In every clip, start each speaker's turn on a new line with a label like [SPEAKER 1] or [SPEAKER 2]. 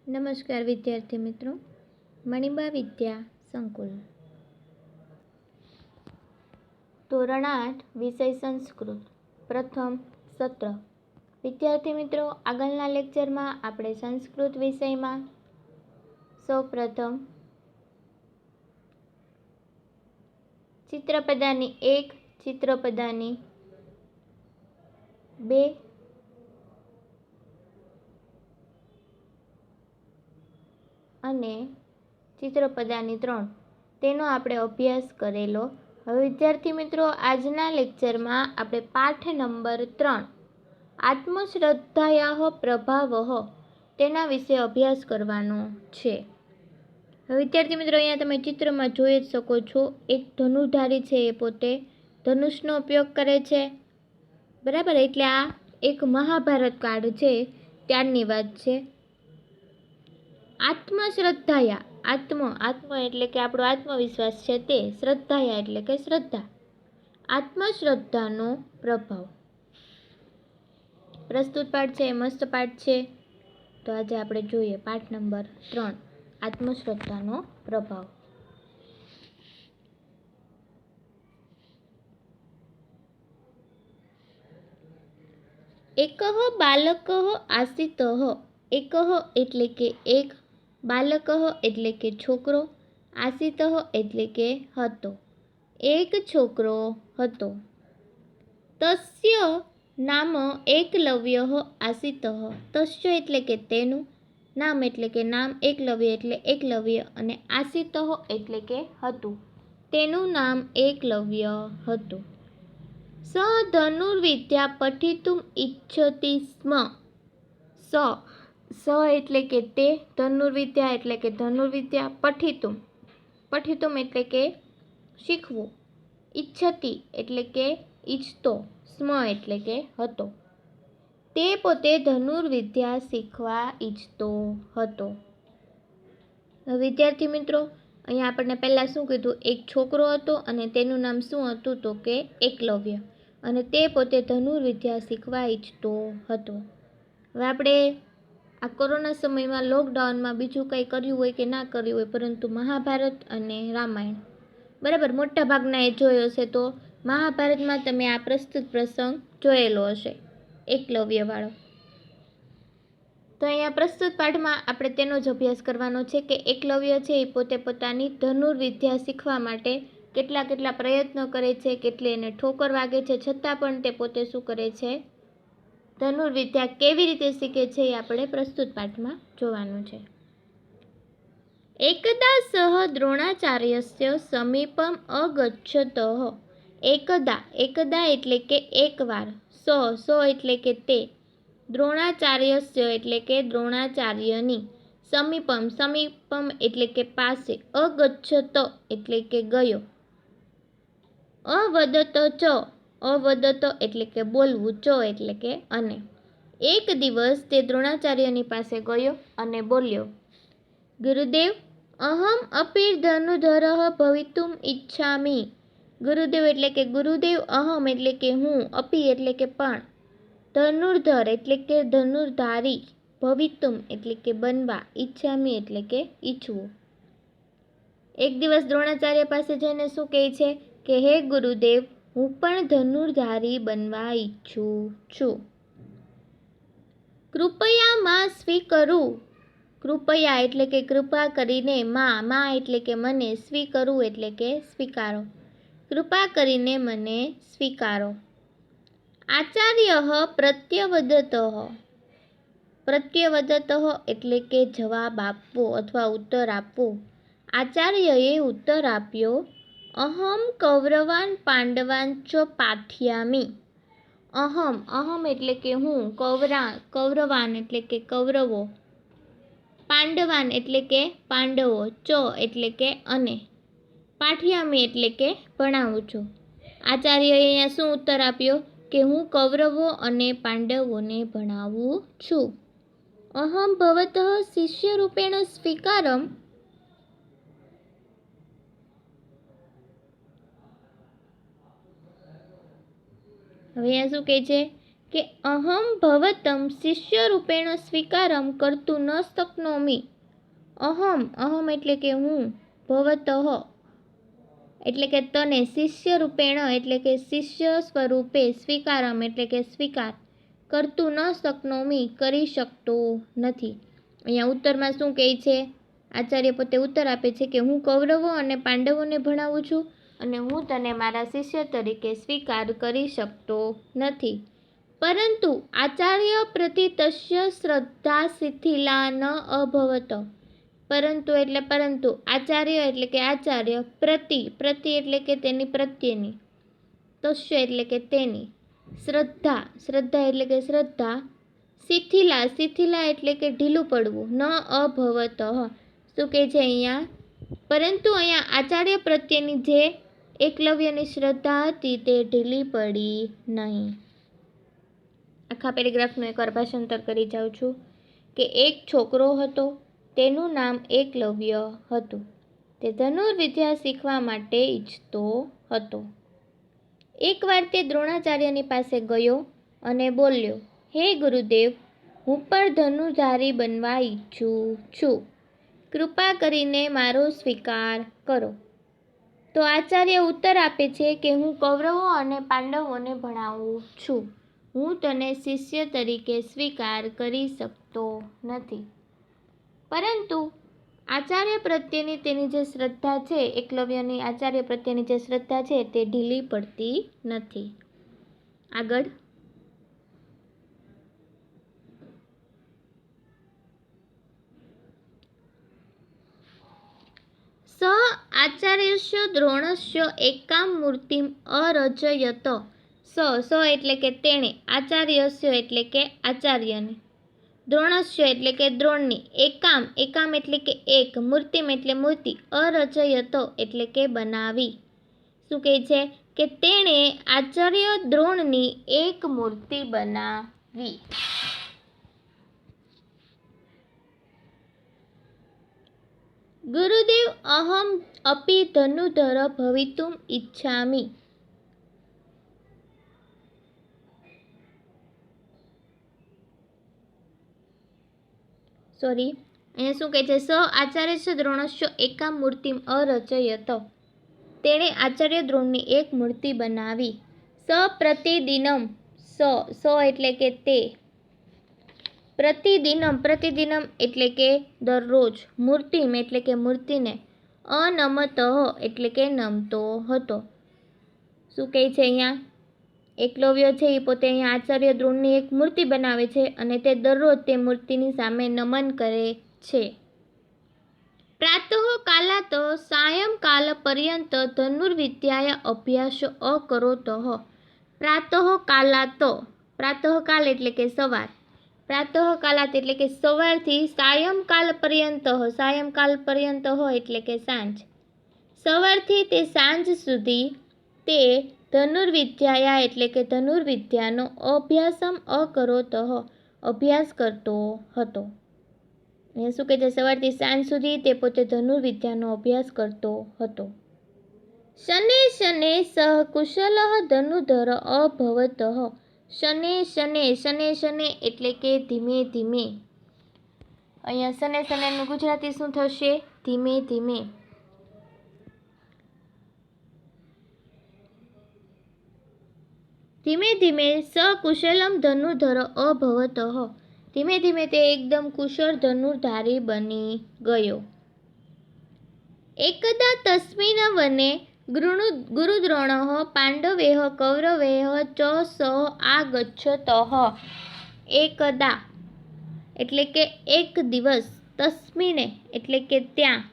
[SPEAKER 1] નમસ્કાર વિદ્યાર્થી મિત્રો, મણિબા વિદ્યા સંકુલ ધોરણ 8 વિષય સંસ્કૃત પ્રથમ સત્ર. વિદ્યાર્થી મિત્રો, આગળના લેક્ચરમાં આપણે સંસ્કૃત વિષયમાં સૌપ્રથમ ચિત્રપદાની 1, ચિત્રપદાની 2 અને ચિત્રપદાની 3 તેનો આપણે અભ્યાસ કરેલો. હવે વિદ્યાર્થી મિત્રો, આજના લેક્ચરમાં આપણે પાઠ નંબર 3 આત્મશ્રદ્ધાયાઃ પ્રભાવઃ તેના વિશે અભ્યાસ કરવાનો છે. હવે વિદ્યાર્થી મિત્રો, અહીંયા તમે ચિત્રમાં જોઈ જ શકો છો, એક ધનુર્ધારી છે એ પોતે ધનુષનો ઉપયોગ કરે છે, બરાબર. એટલે આ એક મહાભારત કાળ છે ત્યારની વાત છે. આત્મશ્રદ્ધાયા, આત્મ એટલે કે આપણો આત્મવિશ્વાસ છે તે, શ્રદ્ધાયા એટલે કે શ્રદ્ધા, આત્મશ્રદ્ધાનો પ્રભાવ. પ્રસ્તુત પાઠ છે એ મસ્ત પાઠ છે, તો આજે આપણે જોઈએ પાઠ નંબર 3 આત્મશ્રદ્ધાનો પ્રભાવ. એકઃ બાલકઃ આસીતઃ, એકઃ એટલે કે એક, બાલકઃ એટલે કે છોકરો, આસીતઃ એટલે કે હતો, એક છોકરો હતો. તસ્ય નામ એકલવ્યઃ આસીતઃ, તસ્ય એટલે કે તેનું, નામ એટલે કે નામ, એકલવ્ય એટલે એકલવ્ય, અને આસીતઃ એટલે કે હતું, તેનું નામ એકલવ્ય હતું. સ ધનુર્વિદ્યા પઠિતુમ ઇચ્છતિ સ્મ, સ એટલે કે તે, ધનુર્વિદ્યા એટલે કે ધનુર્વિદ્યા, પઠિતુમ, પઠિતુમ એટલે કે શીખવું, ઇચ્છતિ એટલે કે ઈચ્છતો, સ્મ એટલે કે હતો, તે પોતે ધનુર્વિદ્યા શીખવા ઈચ્છતો હતો. વિદ્યાર્થી મિત્રો, અહીંયા આપણને પહેલાં શું કીધું, એક છોકરો હતો અને તેનું નામ શું હતું, તો કે એકલવ્ય, અને તે પોતે ધનુર્વિદ્યા શીખવા ઈચ્છતો હતો. હવે આપણે આ કોરોના સમયમાં લોકડાઉનમાં બીજું કંઈ કર્યું હોય કે ના કર્યું હોય, પરંતુ મહાભારત અને રામાયણ, બરાબર, મોટા ભાગના એ જોયો હશે, તો મહાભારતમાં તમે આ પ્રસ્તુત પ્રસંગ જોયેલો હશે, એકલવ્યવાળો. તો અહીંયા પ્રસ્તુત પાઠમાં આપણે તેનો જ અભ્યાસ કરવાનો છે કે એકલવ્ય છે એ પોતે પોતાની ધનુર્વિદ્યા શીખવા માટે કેટલા પ્રયત્નો કરે છે, કેટલી એને ઠોકર વાગે છે, છતાં પણ તે પોતે શું કરે છે, ધનુર્વિદ્યા કેવી રીતે શીખે છે એ આપણે પ્રસ્તુત પાઠમાં જોવાનું છે. એકદા સહ દ્રોણાચાર્યસ્ય સમીપમ અગચ્છતઃ, એકદા એટલે કે એકવાર, સ એટલે કે તે, દ્રોણાચાર્યસ્ય એટલે કે દ્રોણાચાર્યની, સમીપમ એટલે કે પાસે, અગચ્છત એટલે કે ગયો, અવદત એટલે કે બોલવું, ચ એટલે કે અને. એક દિવસ તે દ્રોણાચાર્યની પાસે ગયો અને બોલ્યો, ગુરુદેવ, અહમ અપી ધનુર્ધરઃ ભવિતુમ ઇચ્છામિ. ગુરુદેવ એટલે કે ગુરુદેવ, અહમ એટલે કે હું, અપી એટલે કે પણ, ધનુર્ધર એટલે કે ધનુર્ધારી, ભવિતુમ એટલે કે બનવા, ઈચ્છામિ એટલે કે ઈચ્છવું. એક દિવસ દ્રોણાચાર્ય પાસે જઈને શું કહે છે કે હે ગુરુદેવ, હું પણ ધનુર્ધારી બનવા ઈચ્છું છું. કૃપયા માં સ્વીકરું, કૃપયા એટલે કે કૃપા કરીને, માં એટલે કે મને, સ્વીકરું એટલે કે સ્વીકારો, કૃપા કરીને મને સ્વીકારો. આચાર્ય પ્રત્યવદતઃ, પ્રત્યવદતઃ એટલે કે જવાબ આપવો અથવા ઉત્તર આપવો. આચાર્યએ ઉત્તર આપ્યો, અહમ કૌરવાન પાંડવાન ચ પાઠયામિ. અહમ એટલે કે હું, કૌરવાન એટલે કે કૌરવો, પાંડવાન એટલે કે પાંડવો, ચ એટલે કે અને, પાઠયામિ એટલે કે ભણાવું છું. આચાર્યએ અહીંયા શું ઉત્તર આપ્યો કે હું કૌરવો અને પાંડવોને ભણાવું છું. અહમ ભવતઃ શિષ્ય રૂપેણ સ્વીકારમ, હવે અહીંયા શું કહે છે કે અહમ ભવતમ શિષ્યરૂપેણ સ્વીકારમ કર્તું ન શક્નોમિ. અહમ એટલે કે હું, ભવતઃ એટલે કે તને, શિષ્ય રૂપેણ એટલે કે શિષ્ય સ્વરૂપે, સ્વીકારમ એટલે કે સ્વીકાર, કરતું ન શક્નોમિ કરી શકતો નથી. અહીંયા ઉત્તરમાં શું કહે છે? આચાર્ય પોતે ઉત્તર આપે છે કે હું કૌરવો અને પાંડવોને ભણાવું છું અને હું તને મારા શિષ્ય તરીકે સ્વીકાર કરી શકતો નથી. પરંતુ આચાર્ય પ્રતિ તસ્ય શ્રદ્ધા શિથિલા ન અભવત. પરંતુ એટલે પરંતુ, આચાર્ય એટલે કે આચાર્ય, પ્રતિ એટલે કે તેની પ્રત્યેની, તસ્ય એટલે કે તેની, શ્રદ્ધા એટલે કે શ્રદ્ધા, શિથિલા એટલે કે ઢીલું પડવું, ન અભવત. શું કહે છે અહીંયા? પરંતુ અહીંયા આચાર્ય પ્રત્યેની જે એકલવ્યની શ્રદ્ધા હતી તે ઢીલી પડી નહીં. આખા પેરેગ્રાફનું એકવાર ભાષાંતર કરી જાઉં છું કે એક છોકરો હતો, તેનું નામ એકલવ્ય હતું. તે ધનુર્વિદ્યા શીખવા માટે ઈચ્છતો હતો. એકવાર તે દ્રોણાચાર્યની પાસે ગયો અને બોલ્યો, હે ગુરુદેવ, હું પણ ધનુર્ધારી બનવા ઈચ્છું છું. કૃપા કરીને મારો સ્વીકાર કરો. તો આચાર્ય ઉત્તર આપે છે કે હું કૌરવો અને પાંડવોને ભણાવું છું. હું તને શિષ્ય તરીકે સ્વીકાર કરી શકતો નથી. પરંતુ આચાર્ય પ્રત્યેની તેની જે શ્રદ્ધા છે, એકલવ્યની આચાર્ય પ્રત્યેની જે શ્રદ્ધા છે તે ઢીલી પડતી નથી. આગળ સ આચાર્યસ્ય દ્રોણસ્ય એકામ મૂર્તિમ અરચયત. સ એટલે કે તેણે, આચાર્યસ્ય એટલે કે આચાર્યને, દ્રોણસ્ય એટલે કે દ્રોણની, એકામ એટલે કે એક, મૂર્તિમ એટલે મૂર્તિ, અરચયત એટલે કે બનાવી. શું કહે છે? કે તેણે આચાર્ય દ્રોણની એક મૂર્તિ બનાવી. ગુરુદેવ, અહમ અપી ધનુર્ધર ભવિતુમ ઈચ્છામિ. અહીંયા શું કહે છે? સ આચાર્ય દ્રોણસ્ય એકામ મૂર્તિમ અરચયત. તેણે આચાર્ય દ્રોણની એક મૂર્તિ બનાવી. સ પ્રતિદિનમ, સ એટલે કે તે, પ્રતિદિનમ એટલે કે દરરોજ, મૂર્તિમ એટલે કે મૂર્તિને, અનમત એટલે કે નમતો હતો. શું કહે છે અહીંયા? એકલવ્ય છે એ પોતે અહીંયા આચાર્ય દ્રોણની એક મૂર્તિ બનાવે છે અને તે દરરોજ તે મૂર્તિની સામે નમન કરે છે. પ્રાતઃ કાલાત સાયંકાલ પર્યંત ધનુર્વિદ્યાય અભ્યાસ અકરોતઃ. પ્રાતઃ કાલાત, પ્રાતઃકાલ એટલે કે સવાર, પ્રાતઃકાલાત એટલે કે સવારથી, સાયંકાલ પર્યંત, સાયંકાલ પર્યંત એટલે કે સાંજ, સવારથી તે સાંજ સુધી તે ધનુર્વિદ્યાયા એટલે કે ધનુર્વિદ્યાનો અભ્યાસમ અકરોતઃ અભ્યાસ કરતો હતો. અહીંયા શું કહે છે? સવારથી સાંજ સુધી તે પોતે ધનુર્વિદ્યાનો અભ્યાસ કરતો હતો. શનૈ શનૈ સહ કુશલ ધનુર્ધર અભવતઃ. શનૈ એટલે કે ધીમે ધીમે. અહીંયા શનૈનું ગુજરાતી શું થશે? ધીમે ધીમે. ધીમે ધીમે સકુશલમ ધનુર્ધર અભવતઃ. ધીમે ધીમે તે એકદમ કુશળ ધનુર્ધારી બની ગયો. એકદા તસ્મિન વને ગુરુદ્રોણઃ પાંડવૈઃ કૌરવૈઃ ચ સહ આગચ્છતઃ. એકદા એટલે કે એક દિવસ, તસ્મિને એટલે કે ત્યાં,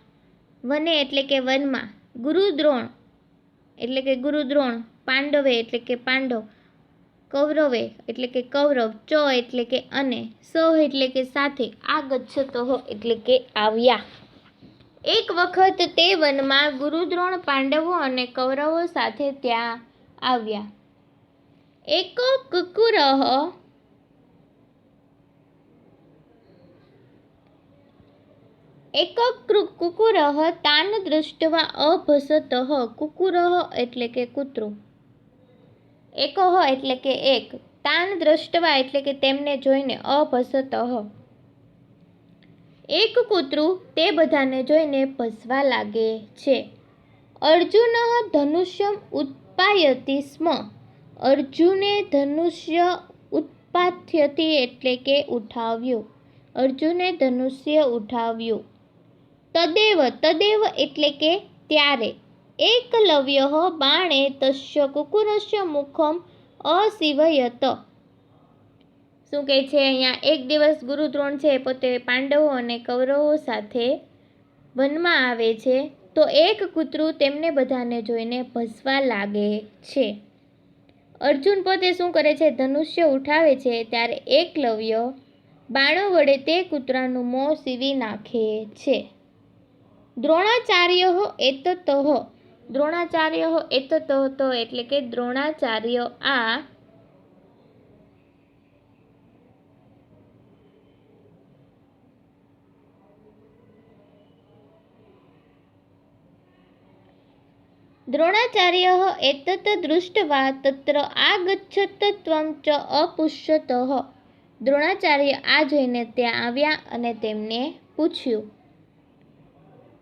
[SPEAKER 1] વને એટલે કે વનમાં, ગુરુદ્રોણ એટલે કે ગુરુદ્રોણ, પાંડવે એટલે કે પાંડવ, કૌરવે એટલે કે કૌરવ, ચ એટલે કે અને, સહ એટલે કે સાથે, આગચ્છતઃ એટલે કે આવ્યા. એક વખત તે વનમાં ગુરુદ્રોણ પાંડવો અને કૌરવો સાથે ત્યાં આવ્યા. એક કુકુરઃ તાન દૃષ્ટવા અભસતઃ. કુકુરઃ એટલે કે કૂતરું, એકઃ એટલે કે એક, તાન દ્રષ્ટવા એટલે કે તેમને જોઈને અભસતઃ એક કૂતરું તે બધાને જોઈને ભસવા લાગે છે. અર્જુન ધનુષ્યમ ઉત્પાયતિ સ્મ. અર્જુને ધનુષ્ય ઉત્પાથ્યતિ એટલે કે ઉઠાવ્યું. અર્જુને ધનુષ્ય ઉઠાવ્યું. તદેવ તદેવ એટલે કે ત્યારે. એકલવ્ય બાણે તસ્ય કુકુરસ્ય મુખમ અશિવયત. શું કહે છે અહીંયા? એક દિવસ ગુરુ દ્રોણ છે પોતે પાંડવો અને કૌરવો સાથે વનમાં આવે છે, તો એક કૂતરું તેમને બધાને જોઈને ભસવા લાગે છે. અર્જુન પોતે શું કરે છે? ધનુષ્ય ઉઠાવે છે. ત્યારે એકલવ્ય બાણો વડે તે કૂતરાનું મોં સીવી નાખે છે. દ્રોણાચાર્ય એતત. દ્રોણાચાર્ય એતત એટલે કે દ્રોણાચાર્ય આ દ્રોણાચાર્ય એતત દૃષ્ટવા તત્ર આગચ્છત ત્વં ચ અપુષ્યતઃ. દ્રોણાચાર્ય આ જોઈને ત્યાં આવ્યા અને તેમને પૂછ્યું.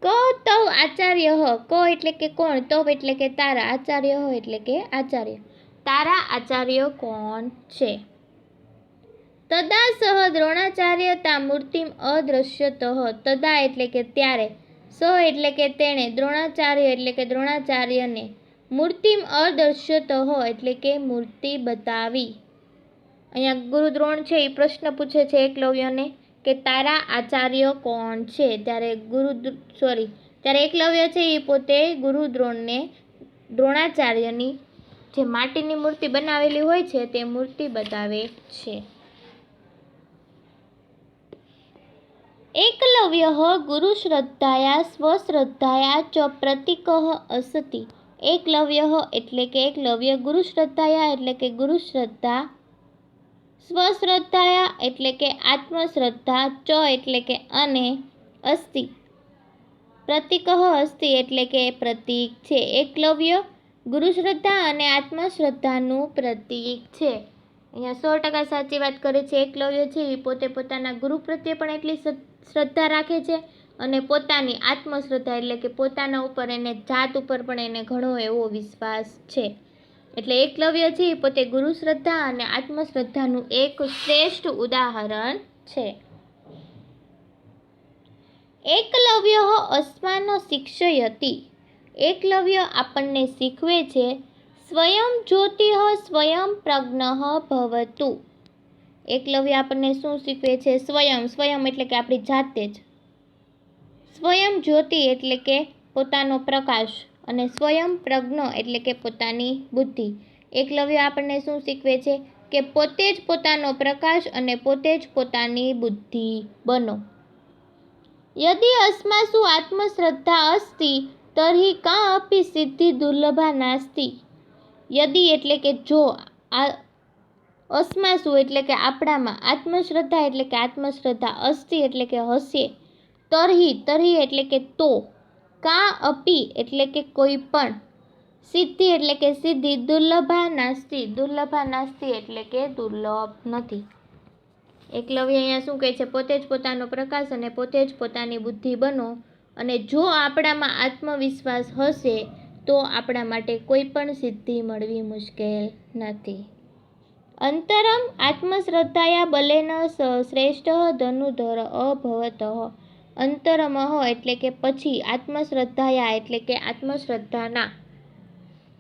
[SPEAKER 1] ક તવ આચાર્ય. ક એટલે કે કોણ? તવ એટલે કે તારા. આચાર્ય એટલે કે આચાર્ય. તારા આચાર્ય કોણ છે? તદા સહ દ્રોણાચાર્ય તા મૂર્તિમ અદ્રશ્યતઃ. તદા એટલે કે ત્યારે. સ એટલે કે તેણે. દ્રોણાચાર્ય એટલે કે દ્રોણાચાર્યને. મૂર્તિમ અદર્શ્યતઃ એટલે કે મૂર્તિ બતાવી. અહીંયા ગુરુ દ્રોણ છે એ પ્રશ્ન પૂછે છે એકલવ્યને કે તારા આચાર્ય કોણ છે? ત્યારે એકલવ્ય છે એ પોતે ગુરુ દ્રોણને દ્રોણાચાર્યની જે માટીની મૂર્તિ બનાવેલી હોય છે તે મૂર્તિ બતાવે છે. એકલવ્ય ગુરુ શ્રદ્ધાયા સ્વશ્રદ્ધાયા ચ પ્રતીક અસતિ. એકલવ્ય એટલે કે એકલવ્ય ગુરુ શ્રદ્ધાયા એટલે કે ગુરુ શ્રદ્ધા, સ્વશ્રદ્ધાયા એટલે કે આત્મશ્રદ્ધા, ચ એટલે કે અને, અસ્તિ પ્રતીક અસ્તિ એટલે કે પ્રતીક છે. એકલવ્ય ગુરુ શ્રદ્ધા અને આત્મશ્રદ્ધાનું પ્રતીક છે. અહીંયા 100% સાચી વાત કરે છે. એકલવ્ય છે એ પોતે પોતાના ગુરુ પ્રત્યે પણ એટલી શ્રદ્ધા રાખે છે અને પોતાની આત્મશ્રદ્ધા એટલે કે પોતાના ઉપર એને જાત ઉપર પણ એને ઘણો એવો વિશ્વાસ છે. એટલે એકલવ્ય છે એ પોતે ગુરુ શ્રદ્ધા અને આત્મશ્રદ્ધાનું એક શ્રેષ્ઠ ઉદાહરણ છે. એકલવ્ય અસ્માન શિક્ષયતિ. એકલવ્ય આપણને શીખવે છે સ્વયં જ્યોતિઃ સ્વયં પ્રજ્ઞઃ ભવતુ. એકલવ્ય આપણને શું શીખવે છે? સ્વયં એટલે કે આપણી જાતે જ. સ્વયં જ્યોતિ એટલે કે પોતાનો પ્રકાશ અને સ્વયં પ્રજ્ઞ એટલે કે પોતાની બુદ્ધિ. એકલવ્ય આપણને શું શીખવે છે? કે પોતે જ પોતાનો પ્રકાશ અને પોતે જ પોતાની બુદ્ધિ બનો. યદિ અસ્માસુ આત્મશ્રદ્ધા અસ્તિ તર્હિ કા અપી સિદ્ધિ દુર્લભા નાસ્તિ. યદિ એટલે કે જો, અસ્માસુ એટલે કે આપણામાં, આત્મશ્રદ્ધા એટલે કે આત્મશ્રદ્ધા, અસ્તિ એટલે કે હશે, તર્હિ એટલે કે તો, કા અપી એટલે કે કોઈ પણ, સિદ્ધિ એટલે કે સિદ્ધિ, દુર્લભા નાસ્તિ એટલે કે દુર્લભ નથી. એકલવ્ય અહીંયા શું કહે છે? પોતે જ પોતાનો પ્રકાશ અને પોતે જ પોતાની બુદ્ધિ બનો. અને જો આપણામાં આત્મવિશ્વાસ હશે તો આપણા માટે કોઈ પણ સિદ્ધિ મળવી મુશ્કેલ નથી. અંતરમ આત્મશ્રદ્ધાયા બલેન શ્રેષ્ઠ ધનુર્ધર અભવત. અંતરમઃ એટલે કે પછી, આત્મશ્રદ્ધાયા એટલે કે આત્મશ્રદ્ધાના,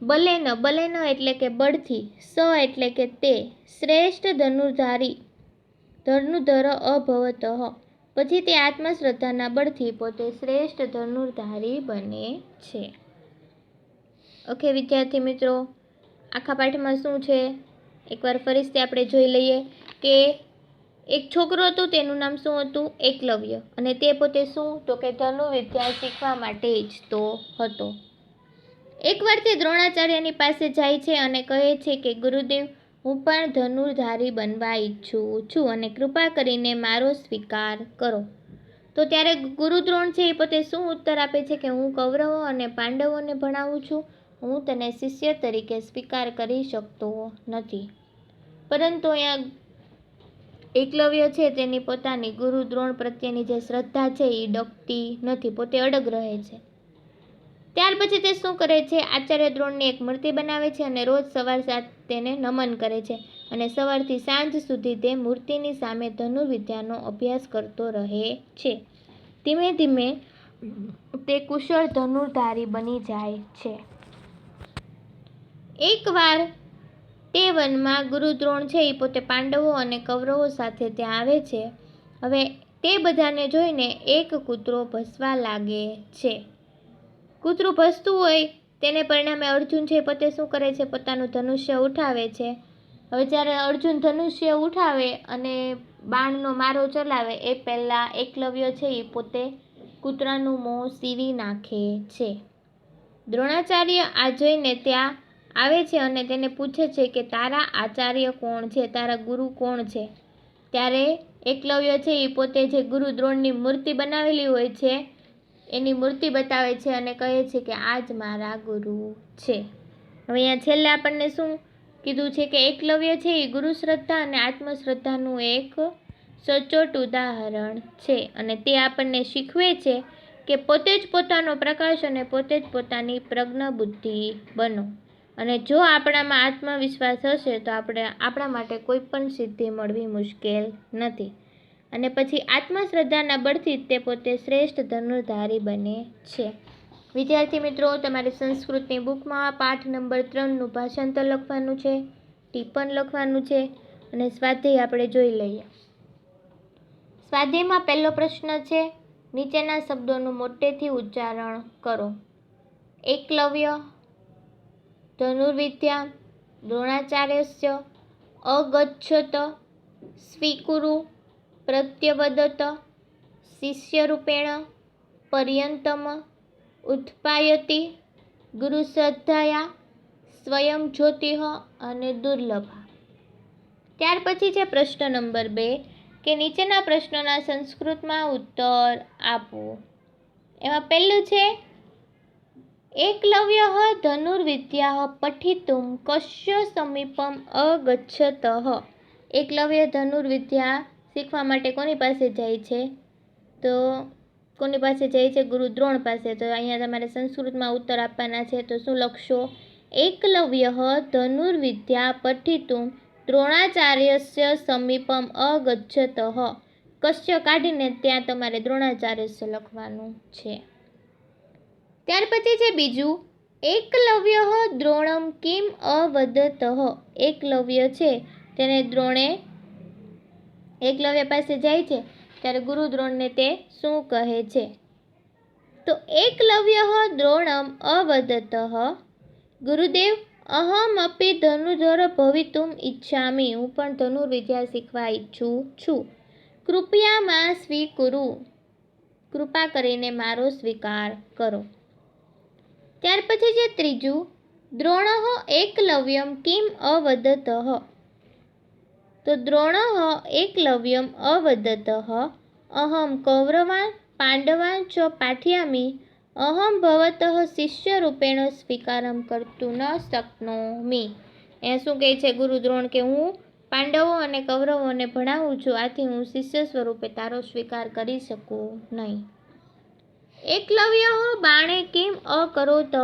[SPEAKER 1] બલેન એટલે કે બળથી, સ એટલે કે તે, શ્રેષ્ઠ ધનુર્ધર અભવત પછી તે આત્મશ્રદ્ધાના બળથી પોતે શ્રેષ્ઠ ધનુર્ધારી બને છે. ઓકે વિદ્યાર્થી મિત્રો, આખા પાઠમાં શું છે એકવાર ફરીથી આપણે જોઈ લઈએ કે એક છોકરો હતો તેનું નામ શું હતું? એકલવ્ય. અને તે પોતે શું? તો કે ધનુર્વિદ્યા શીખવા માટે ઈચ્છતો હતો. એકવાર તે દ્રોણાચાર્યની પાસે જાય છે અને કહે છે કે ગુરુદેવ, હું પણ ધનુર્ધારી બનવા ઈચ્છું છું અને કૃપા કરીને મારો સ્વીકાર કરો. તો ત્યારે ગુરુ દ્રોણ છે એ પોતે શું ઉત્તર આપે છે કે હું કૌરવો અને પાંડવોને ભણાવું છું, હું તને શિષ્ય તરીકે સ્વીકાર કરી શકતો નથી. પરંતુ અહીંયા એકલવ્ય છે તેની પોતાની ગુરુ દ્રોણ પ્રત્યેની જે શ્રદ્ધા છે એ ડગતી નથી, પોતે અડગ રહે છે. ત્યાર પછી તે શું કરે છે? આચાર્ય દ્રોણની એક મૂર્તિ બનાવે છે અને રોજ સવાર સાંજ તેને નમન કરે છે અને સવારથી સાંજ સુધી તે મૂર્તિની સામે ધનુર્વિદ્યાનો અભ્યાસ કરતો રહે છે. ધીમે ધીમે તે કુશળ ધનુર્ધારી બની જાય છે. એકવાર તે વનમાં ગુરુ દ્રોણ છે એ પોતે પાંડવો અને કૌરવો સાથે ત્યાં આવે છે. હવે તે બધાને જોઈને એક કૂતરો ભસવા લાગે છે. કૂતરું ભસતું હોય તેને પરિણામે અર્જુન છે પોતે શું કરે છે? પોતાનું ધનુષ્ય ઉઠાવે છે. હવે જ્યારે અર્જુન ધનુષ્ય ઉઠાવે અને બાણનો મારો ચલાવે એ પહેલાં એકલવ્ય છે એ પોતે કૂતરાનું મોં સીવી નાખે છે. દ્રોણાચાર્ય આ જોઈને ત્યાં આવે છે અને તેને પૂછે છે કે તારા આચાર્ય કોણ છે? તારા ગુરુ કોણ છે? ત્યારે એકલવ્ય છે એ પોતે જે ગુરુ દ્રોણની મૂર્તિ બનાવેલી હોય છે એની મૂર્તિ બતાવે છે અને કહે છે કે આ જ મારા ગુરુ છે. હવે અહીંયા છેલ્લે આપણને શું કીધું છે કે એકલવ્ય છે એ ગુરુ શ્રદ્ધા અને આત્મશ્રદ્ધાનું એક સચોટ ઉદાહરણ છે અને તે આપણને શીખવે છે કે પોતે જ પોતાનો પ્રકાશ અને પોતે જ પોતાની પ્રજ્ઞ બુદ્ધિ બનો. અને જો આપણામાં આત્મવિશ્વાસ હશે તો આપણા માટે કોઈ પણ સિદ્ધિ મળવી મુશ્કેલ નથી. અને પછી આત્મશ્રદ્ધાના બળથી જ તે પોતે શ્રેષ્ઠ ધનુર્ધારી બને છે. વિદ્યાર્થી મિત્રો, તમારી સંસ્કૃતની બુકમાં પાઠ નંબર 3નું ભાષાંતર લખવાનું છે, ટિપ્પણ લખવાનું છે અને સ્વાધ્યાય આપણે જોઈ લઈએ. સ્વાધ્યાયમાં પહેલો પ્રશ્ન છે, નીચેના શબ્દોનું મોટેથી ઉચ્ચારણ કરો. એકલવ્ય, ધનુર્વિદ્યા, દ્રોણાચાર્યસ્ય, અગચ્છત, સ્વીકુરુ, પ્રત્યવદત, શિષ્યરૂપેણ, પર્યંતમ, ઉત્પાયતિ, ગુરુશ્રદ્ધયા, સ્વયં જ્યોતિઃ અને દુર્લભા. ત્યાર પછી છે પ્રશ્ન નંબર 2 કે નીચેના પ્રશ્નોના સંસ્કૃતમાં ઉત્તર આપો. એમાં પહેલું છે, એકલવ્યઃ ધનુર્વિદ્યાઃ પઠિતું કસ્ય સમીપમ અગચ્છતઃ. એકલવ્ય ધનુર્વિદ્યા શીખવા માટે કોની પાસે જાય છે? તો કોની પાસે જાય છે? ગુરુ દ્રોણ પાસે. તો અહીંયા તમારે સંસ્કૃતમાં ઉત્તર આપવાના છે. તો શું લખશો? એકલવ્યઃ ધનુર્વિદ્યા પઠિતું દ્રોણાચાર્યસ્ય સમીપમ અગચ્છતઃ. કસ્ય કાઢીને ત્યાં તમારે દ્રોણાચાર્યસ્ય લખવાનું છે. ત્યાર પછી છે બીજું, એકલવ્યઃ દ્રોણમ કિમ અવદતઃ. એકલવ્ય છે તેને દ્રોણે એકલવ્ય પાસે જાય છે ત્યારે ગુરુ દ્રોણને તે શું કહે છે? તો એકલવ્યઃ દ્રોણમ અવદતઃ, ગુરુદેવ અહમપી ધનુર્ધર ભવિતુમ ઈચ્છામિ. હું પણ ધનુર્વિદ્યા શીખવા ઈચ્છું છું. કૃપયા માં સ્વીકુરુ. કૃપા કરીને મારો સ્વીકાર કરો. ત્યાર પછી છે ત્રીજું, દ્રોણઃ એકલવ્યમ કિમ અવદતઃ. તો દ્રોણઃ એકલવ્યમ અવદતઃ, અહમ કૌરવાન પાંડવાન ચ પાઠયામિ, અહમ ભવતઃ શિષ્યરૂપેણ સ્વીકારમ કર્તું ન શક્નોમિ. એ શું કહે છે ગુરુ દ્રોણ કે હું પાંડવો અને કૌરવોને ભણાવું છું, આથી હું શિષ્ય સ્વરૂપે તારો સ્વીકાર કરી શકું નહીં. એકલવ્યઃ બાણે કિમ અકરોતઃ.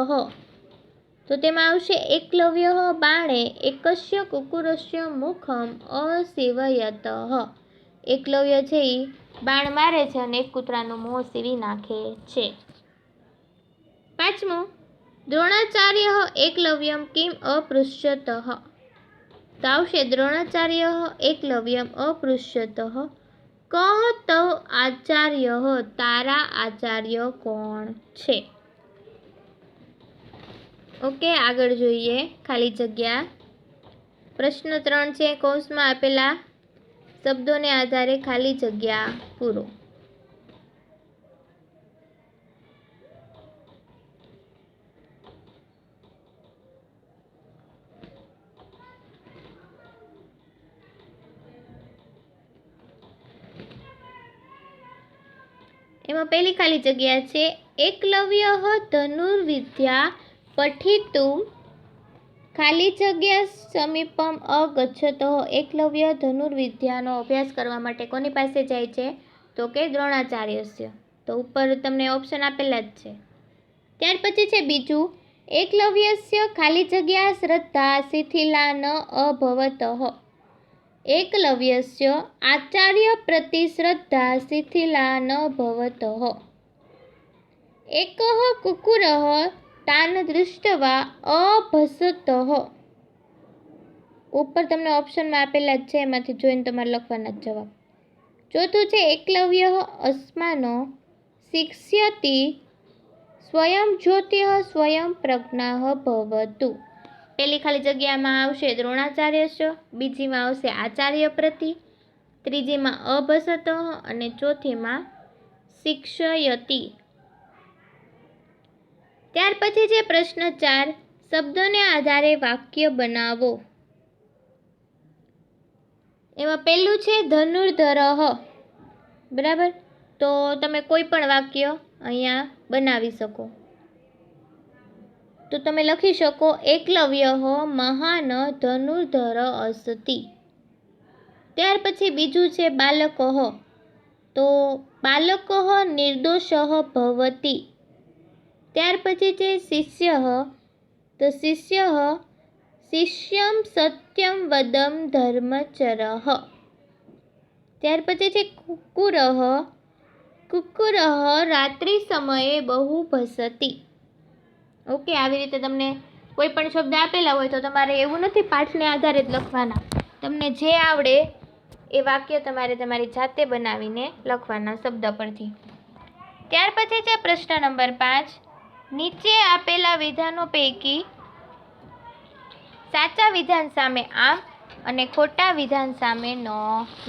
[SPEAKER 1] તો તેમાં આવશે એકલવ્યઃ બાણે એકસ્ય કુકુરસ્ય મુખમ અસેવયતઃ. એકલવ્ય છે એ બાણ મારે છે અને એક કૂતરાનું મોં સીવી નાખે છે. પાંચમું, દ્રોણાચાર્ય એકલવ્યમ કિમ અપૃચ્છતઃ. તો આવશે દ્રોણાચાર્ય એકલવ્યમ અપૃચ્છતઃ, કહ તવ આચાર્ય. તારા આચાર્ય કોણ છે? ઓકે, આગળ જોઈએ ખાલી જગ્યા. પ્રશ્ન 3 છે, કૌંસમાં આપેલા શબ્દોને આધારે ખાલી જગ્યા પૂરો. એમાં પહેલી ખાલી જગ્યા છે, એકલવ્યઃ ધનુર્વિદ્યા પઠિતું ખાલી જગ્યા સમીપમ અગચ્છતો એકલવ્ય ધનુર્વિદ્યાનો અભ્યાસ કરવા માટે કોની પાસે જાય છે? તો કે દ્રોણાચાર્યસ્ય. તો ઉપર તમને ઓપ્શન આપેલા જ છે. ત્યાર પછી છે બીજું, એકલવ્યસ્ય ખાલી જગ્યા શ્રદ્ધા શિથિલા ન અભવતઃ. એકલવ્યસ્ય આચાર્ય પ્રતિ શ્રદ્ધા શિથિલા ન ભવતઃ. એકઃ કુકુરઃ તાન દૃષ્ટવા અભસતઃ. ઉપર તમને ઓપ્શનમાં આપેલા જ છે, એમાંથી જોઈને તમારે લખવાના જ જવાબ. ચોથું છે એકલવ્ય અસ્માનો શિક્ષ્યતિ સ્વયં જ્યોતિઃ સ્વયં પ્રજ્ઞાઃ ભવતુ. પહેલી ખાલી જગ્યામાં આવશે દ્રોણાચાર્યસ્ય, બીજીમાં આવશે આચાર્ય પ્રતિ, ત્રીજીમાં અભસતઃ અને ચોથીમાં શિક્ષયતિ. ત્યાર પછી છે પ્રશ્ન 4, શબ્દોને આધારે વાક્ય બનાવો. એમાં પહેલું છે ધનુર્ધરઃ. બરાબર, તો તમે કોઈ પણ વાક્ય અહીંયા બનાવી શકો. તો તમે લખી શકો એકલવ્યઃ મહાન ધનુર્ધર અસ્તિ. ત્યાર પછી બીજું છે બાલકઃ. તો બાલકઃ નિર્દોષઃ ભવતિ. ત્યાર પછી છે શિષ્યઃ. તો શિષ્યઃ શિષ્યં સત્યં વદં ધર્મચરઃ. ત્યાર પછી છે કુકુરઃ. કુકુરઃ રાત્રિ સમયે બહુ ભસતિ. ઓકે, આવી રીતે તમને કોઈ પણ શબ્દ આપેલા હોય તો તમારે એવું નથી પાઠને આધારે જ લખવાના. તમને જે આવડે એ વાક્ય તમારે તમારી જાતે બનાવીને લખવાના શબ્દ પરથી. ત્યાર પછી છે પ્રશ્ન નંબર 5, નીચે આપેલા વિધાનો પૈકી સાચા વિધાન સામે આમ અને ખોટા વિધાન સામે ન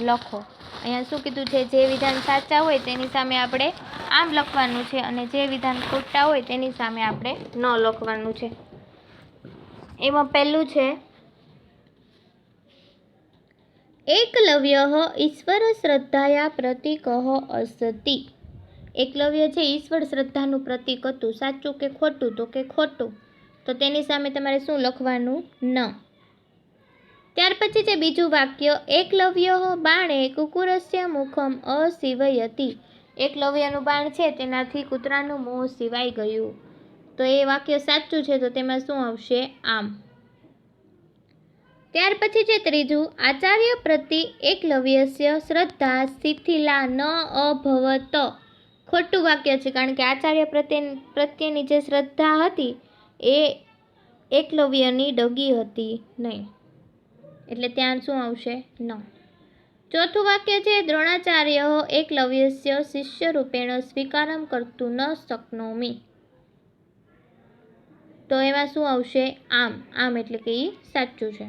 [SPEAKER 1] લખો. અહીંયા શું કીધું છે? જે વિધાન સાચા હોય તેની સામે આપણે આમ લખવાનું છે અને જે વિધાન ખોટા હોય તેની સામે આપણે ન લખવાનું છે. એમાં પહેલું છે એકલવ્યઃ ઈશ્વર શ્રદ્ધાયા પ્રતીકઃ અસ્તિ. એકલવ્ય છે ઈશ્વર શ્રદ્ધાનું પ્રતીક હતું. સાચું કે ખોટું? તો કે ખોટું. તો તેની સામે તમારે શું લખવાનું? ન. ત્યાર પછી છે બીજું વાક્ય, એકલવ્યઃ બાણે કુકુરસ્ય મુખમ અસીવયતિ. એકલવ્યનું બાણ છે તેનાથી કૂતરાનું મોં સિવાય ગયું. તો એ વાક્ય સાચું છે, તો તેમાં શું આવશે? આમ. ત્યાર પછી છે ત્રીજું, આચાર્ય પ્રતિ એકલવ્યસ્ય શ્રદ્ધા શિથિલા ન અભવત. ખોટું વાક્ય છે, કારણ કે આચાર્ય પ્રત્યેની જે શ્રદ્ધા હતી એ એકલવ્યની ડગી હતી નહીં. એટલે ત્યાં શું આવશે? ન. ચોથું વાક્ય છે દ્રોણાચાર્ય એકલવ્યસ્ય શિષ્ય રૂપેણ સ્વીકારમ કર્તું ન શક્નોમિ. તો એમાં શું આવશે? આમ. આમ એટલે કે એ સાચું છે.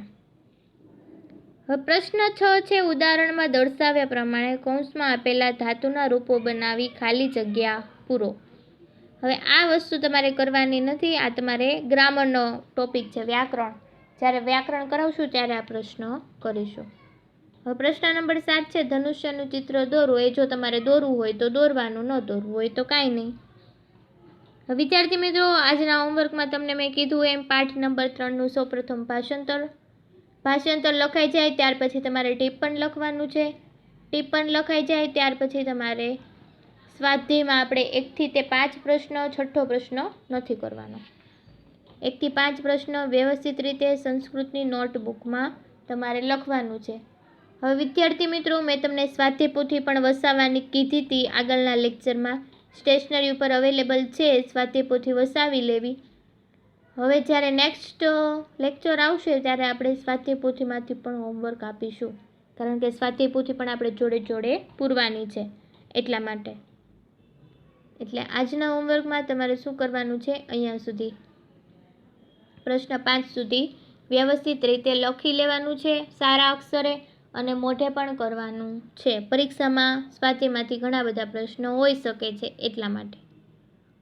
[SPEAKER 1] હવે પ્રશ્ન 6 છે, ઉદાહરણમાં દર્શાવ્યા પ્રમાણે કૌંસમાં આપેલા ધાતુના રૂપો બનાવી ખાલી જગ્યા પૂરો. હવે આ વસ્તુ તમારે કરવાની નથી, આ તમારે ગ્રામરનો ટોપિક છે, વ્યાકરણ. જ્યારે વ્યાકરણ કરાવશું ત્યારે આ પ્રશ્ન કરીશું. હવે પ્રશ્ન નંબર 7 છે, ધનુષ્યનું ચિત્ર દોરો. એ જો તમારે દોરવું હોય તો દોરવાનું, ન દોરવું હોય તો કાંઈ નહીં. વિદ્યાર્થી મિત્રો, આજના હોમવર્કમાં તમને મેં કીધું એમ પાઠ નંબર 3નું સૌપ્રથમ ભાષાંતર લખાઈ જાય ત્યાર પછી તમારે ટિપ્પણ લખવાનું છે. ટિપ્પણ લખાઈ જાય ત્યાર પછી તમારે સ્વાધ્યાયમાં આપણે 1 થી તે 5 પ્રશ્નો, છઠ્ઠો પ્રશ્ન નથી કરવાનો. 1 થી 5 પ્રશ્ન વ્યવસ્થિત રીતે સંસ્કૃતની નોટબુકમાં તમારે લખવાનું છે. હવે વિદ્યાર્થી મિત્રો, મેં તમને સ્વાધ્યાય પોથી પણ વસાવવાની કીધી હતી આગળના લેક્ચરમાં. સ્ટેશનરી ઉપર અવેલેબલ છે, સ્વાધ્યાય પોથી વસાવી લેવી. હવે જ્યારે નેક્સ્ટ લેક્ચર આવશે ત્યારે આપણે સ્વાધ્યાય પોથીમાંથી પણ હોમવર્ક આપીશું, કારણ કે સ્વાધ્યાય પોથી પણ આપણે જોડે જોડે પૂરવાની છે એટલા માટે. એટલે આજના હોમવર્કમાં તમારે શું કરવાનું છે? અહીંયા સુધી પ્રશ્ન 5 સુધી વ્યવસ્થિત રીતે લખી લેવાનું છે સારા અક્ષરે, અને મોઢે પણ કરવાનું છે. પરીક્ષામાં સ્વાધ્યાયમાંથી ઘણા બધા પ્રશ્નો હોઈ શકે છે એટલા માટે.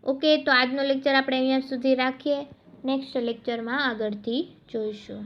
[SPEAKER 1] ઓકે, તો આજનો લેક્ચર આપણે અહીંયા સુધી રાખીએ. નેક્સ્ટ લેક્ચરમાં આગળથી જોઈશું.